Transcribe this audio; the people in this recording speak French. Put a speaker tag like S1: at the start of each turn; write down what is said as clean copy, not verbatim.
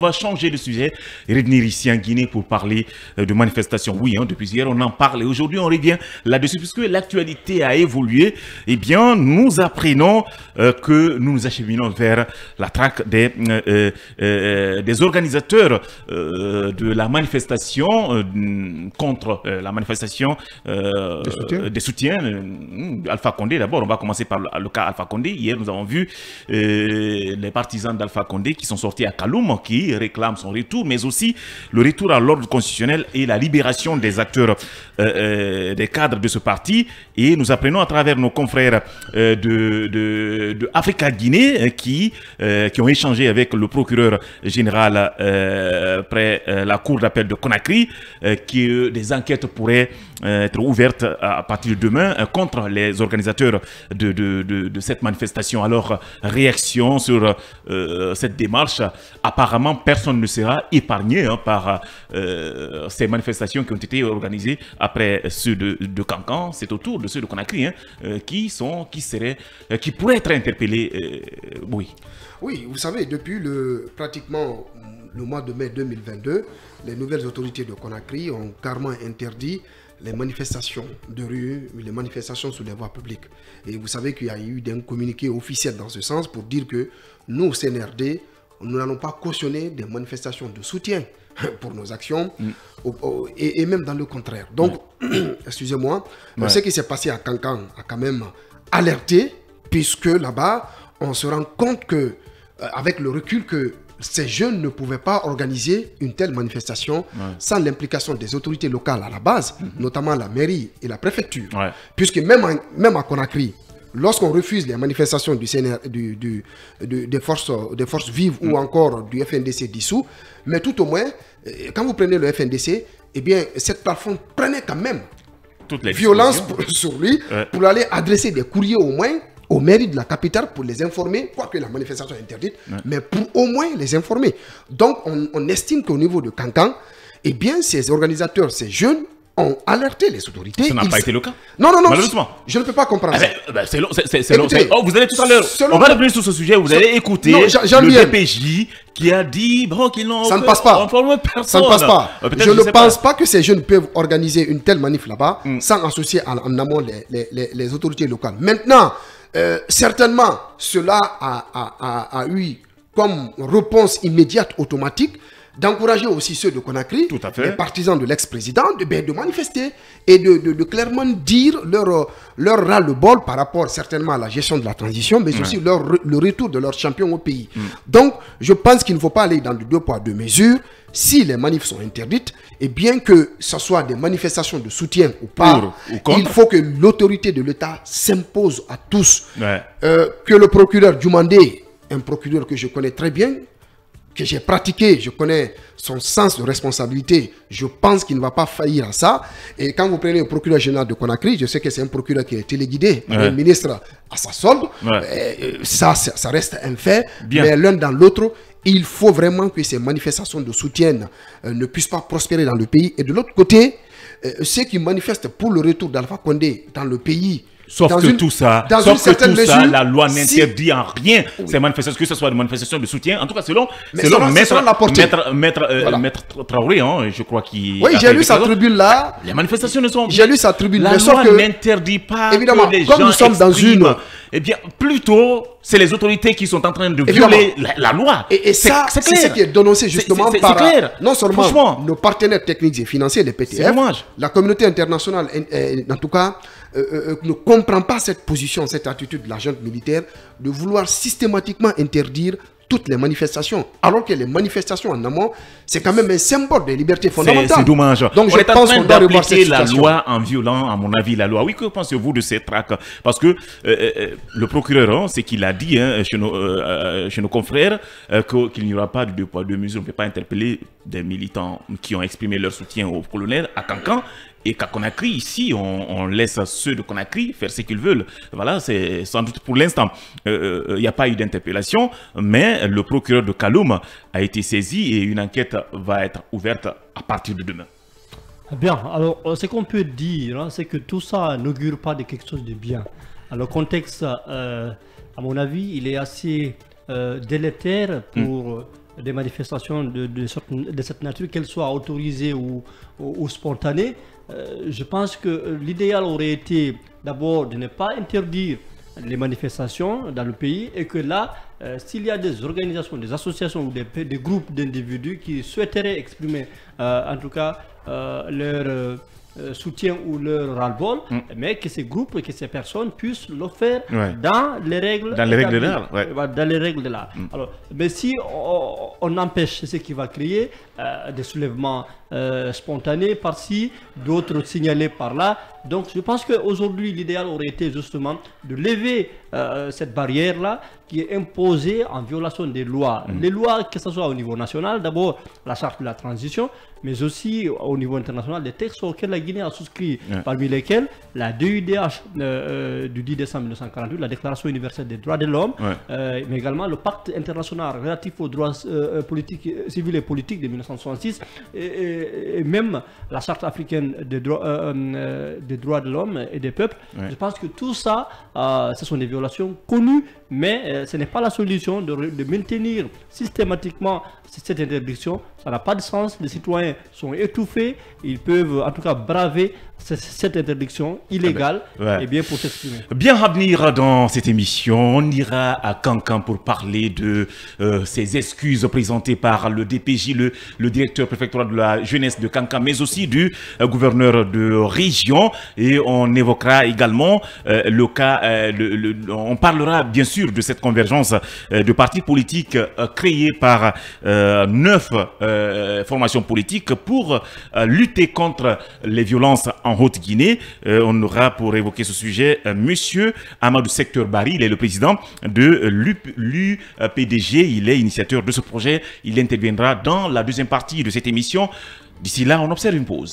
S1: On va changer de sujet et revenir ici en Guinée pour parler de manifestations. Oui, depuis hier, on en parle et aujourd'hui, on revient là-dessus puisque l'actualité a évolué. Eh bien, nous apprenons que nous nous acheminons vers la traque des organisateurs de la manifestation contre la manifestation des soutiens d'Alpha Condé. D'abord, on va commencer par le cas Alpha Condé. Hier, nous avons vu les partisans d'Alpha Condé qui sont sortis à Kaloum, qui réclame son retour, mais aussi le retour à l'ordre constitutionnel et la libération des acteurs, des cadres de ce parti. Et nous apprenons à travers nos confrères de Africa Guinée qui ont échangé avec le procureur général près la cour d'appel de Conakry, que des enquêtes pourraient être ouvertes à partir de demain contre les organisateurs de cette manifestation. Alors, réaction sur cette démarche. Apparemment, personne ne sera épargné par ces manifestations qui ont été organisées après ceux de Cancan. C'est autour de ceux de Conakry qui pourraient être interpellés. Oui.
S2: Oui, vous savez, depuis pratiquement le mois de mai 2022, les nouvelles autorités de Conakry ont carrément interdit les manifestations de rue, les manifestations sur les voies publiques. Et vous savez qu'il y a eu un communiqué officiel dans ce sens pour dire que nous, au CNRD, nous n'allons pas cautionner des manifestations de soutien pour nos actions, et même dans le contraire. Donc, excusez-moi, ce qui s'est passé à Cancan a quand même alerté, puisque là-bas, on se rend compte que, avec le recul, que ces jeunes ne pouvaient pas organiser une telle manifestation sans l'implication des autorités locales à la base, notamment la mairie et la préfecture. Puisque même à Conakry, lorsqu'on refuse les manifestations du CNR, des forces vives ou encore du FNDC dissous, mais tout au moins, quand vous prenez le FNDC, eh bien, cette plateforme prenait quand même toute la violence sur lui pour aller adresser des courriers au moins aux mairies de la capitale pour les informer, quoique la manifestation est interdite, mais pour au moins les informer. Donc, on estime qu'au niveau de Cancan, eh bien, ces organisateurs, ces jeunes, ont alerté les autorités.
S1: Ça n'a pas été le cas.
S2: Non, non, non.
S1: Malheureusement.
S2: Je ne peux pas comprendre ça.
S1: C'est long. Oh, vous allez tout à l'heure. On va revenir sur ce sujet. Vous allez écouter le DPJ qui a dit qu'ils n'ont
S2: ça ne passe pas. Ça ne passe pas. Je ne pense pas que ces jeunes peuvent organiser une telle manif là-bas sans associer en amont les autorités locales. Maintenant, certainement, cela a eu comme réponse immédiate, automatique, d'encourager aussi ceux de Conakry, les partisans de l'ex-président, de manifester et de clairement dire leur ras-le-bol par rapport certainement à la gestion de la transition, mais aussi le retour de leur champion au pays. Donc, je pense qu'il ne faut pas aller dans du deux poids, deux mesures. Si les manifs sont interdites, et bien que ce soit des manifestations de soutien ou pas, il faut que l'autorité de l'État s'impose à tous. Que le procureur Djoumandé, un procureur que je connais très bien, que j'ai pratiqué, je connais son sens de responsabilité, je pense qu'il ne va pas faillir à ça. Et quand vous prenez le procureur général de Conakry, je sais que c'est un procureur qui est téléguidé par le ministre à sa solde, ça reste un fait, mais l'un dans l'autre, il faut vraiment que ces manifestations de soutien ne puissent pas prospérer dans le pays. Et de l'autre côté, ceux qui manifestent pour le retour d'Alpha Condé dans le pays,
S1: Sauf que tout ça, la loi n'interdit en rien ces manifestations, que ce soit des manifestations de soutien. En tout cas, selon Maître Traoré, je crois qu'il...
S2: Oui, j'ai lu sa tribune là.
S1: Les manifestations ne sont...
S2: J'ai lu sa tribune.
S1: La loi n'interdit pas
S2: évidemment,
S1: que les
S2: comme
S1: gens
S2: nous sommes dans une...
S1: Eh bien, plutôt, c'est les autorités qui sont en train de violer la loi.
S2: Et ça, c'est ce qui est dénoncé justement par non seulement nos partenaires techniques et financiers, les PTF, la communauté internationale, en tout cas, ne comprend pas cette position, cette attitude de la junte militaire de vouloir systématiquement interdire toutes les manifestations, alors que les manifestations en amont, c'est quand même un symbole des libertés fondamentales.
S1: C'est dommage.
S2: Donc je pense qu'on doit revoir cette
S1: la
S2: situation.
S1: loi en violant, à mon avis, la loi. Oui, que pensez-vous de cette traque? Parce que le procureur, c'est qu'il a dit chez nos confrères qu'il n'y aura pas de deux poids, deux mesures. On ne peut pas interpeller des militants qui ont exprimé leur soutien au colonel à Cancan. Et qu'à Conakry, ici, on laisse ceux de Conakry faire ce qu'ils veulent. Voilà, c'est sans doute pour l'instant. Il n'y a pas eu d'interpellation, mais le procureur de Kaloum a été saisi et une enquête va être ouverte à partir de demain.
S3: Bien, alors ce qu'on peut dire, c'est que tout ça n'augure pas de quelque chose de bien. Alors, le contexte, à mon avis, il est assez délétère pour des manifestations de cette nature, qu'elles soient autorisées ou spontanées, je pense que l'idéal aurait été d'abord de ne pas interdire les manifestations dans le pays et que là, s'il y a des organisations, des associations ou des groupes d'individus qui souhaiteraient exprimer en tout cas leur soutien ou leur ras-le-bol, mais que ces groupes et que ces personnes puissent le faire dans les règles
S1: de l'art.
S3: Dans les règles de l'art. Alors, mais si on empêche ce qui va créer des soulèvements spontanés par-ci, d'autres signalés par-là, donc je pense qu'aujourd'hui l'idéal aurait été justement de lever cette barrière-là qui est imposée en violation des lois. Les lois, que ce soit au niveau national, d'abord la charte de la transition, mais aussi au niveau international, des textes auxquels la Guinée a souscrit, parmi lesquels la DUDH du 10 décembre 1948, la Déclaration universelle des droits de l'homme, mais également le pacte international relatif aux droits civils et politiques de 1966, et même la charte africaine des droits de l'homme et des peuples. Je pense que tout ça, ce sont des violations connues, mais ce n'est pas la solution de maintenir systématiquement cette interdiction. Ça n'a pas de sens. Les citoyens sont étouffés. Ils peuvent en tout cas braver cette interdiction illégale et bien pour s'exprimer.
S1: Bien à venir dans cette émission, on ira à Kankan pour parler de ces excuses présentées par le DPJ, le directeur préfectoral de la jeunesse de Kankan, mais aussi du gouverneur de région. Et on évoquera également le cas, on parlera bien sûr de cette convergence de partis politiques créés par 9 formations politiques pour lutter contre les violences en Haute-Guinée. On aura pour évoquer ce sujet Monsieur Amadou Secteur Barry, il est le président de l'UPDG, il est initiateur de ce projet. Il interviendra dans la deuxième partie de cette émission. D'ici là, on observe une pause.